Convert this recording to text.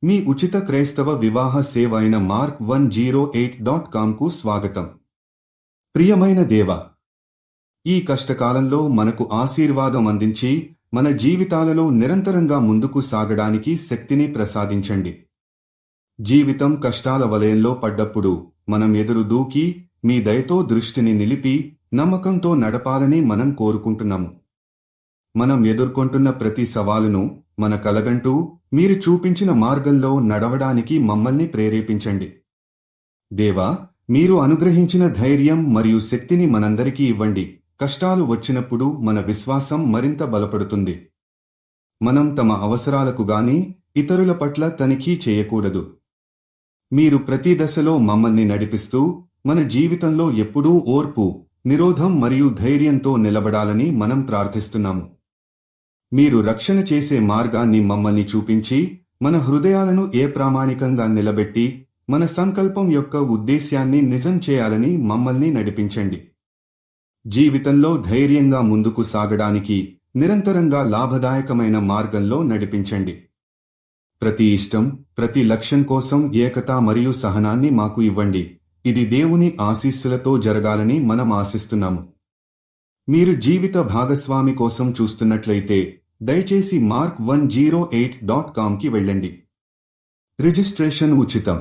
మీ ఉచిత క్రైస్తవ వివాహ సేవ అయిన mark108.comకు స్వాగతం. ప్రియమైన దేవా, ఈ కష్టకాలంలో మనకు ఆశీర్వాదం అందించి మన జీవితాలలో నిరంతరంగా ముందుకు సాగడానికి శక్తిని ప్రసాదించండి. జీవితం కష్టాల వలయంలో పడ్డప్పుడు మనం ఎదురు దూకి మీ దయతో దృష్టిని నిలిపి నమ్మకంతో నడపాలని మనం కోరుకుంటున్నాము. మనం ఎదుర్కొంటున్న ప్రతి సవాలును మన కలగంటూ మీరు చూపించిన మార్గంలో నడవడానికి మమ్మల్ని ప్రేరేపించండి. దేవా, మీరు అనుగ్రహించిన ధైర్యం మరియు శక్తిని మనందరికీ ఇవ్వండి. కష్టాలు వచ్చినప్పుడు మన విశ్వాసం మరింత బలపడుతుంది. మనం తమ అవసరాలకు గాని ఇతరుల పట్ల తనిఖీ చేయకూడదు. మీరు ప్రతి దశలో మమ్మల్ని నడిపిస్తూ మన జీవితంలో ఎప్పుడూ ఓర్పు, నిరోధం మరియు ధైర్యంతో నిలబడాలని మనం ప్రార్థిస్తున్నాము. మీరు రక్షణ చేసే మార్గాన్ని మమ్మల్ని చూపించి మన హృదయాలను ప్రామాణికంగా నిలబెట్టి మన సంకల్పం యొక్క ఉద్దేశ్యాన్ని నిజం చేయాలని మమ్మల్ని నడిపించండి. జీవితంలో ధైర్యంగా ముందుకు సాగడానికి నిరంతరంగా లాభదాయకమైన మార్గంలో నడిపించండి. ప్రతి ఇష్టం, ప్రతి లక్ష్యం కోసం ఏకత మరియు సహనాన్ని మాకు ఇవ్వండి. ఇది దేవుని ఆశీస్సులతో జరగాలని మనం ఆశిస్తున్నాము. మీరు జీవిత భాగస్వామి కోసం చూస్తున్నట్లయితే దయచేసి mark108.comకి వెళ్ళండి. రిజిస్ట్రేషన్ ఉచితం.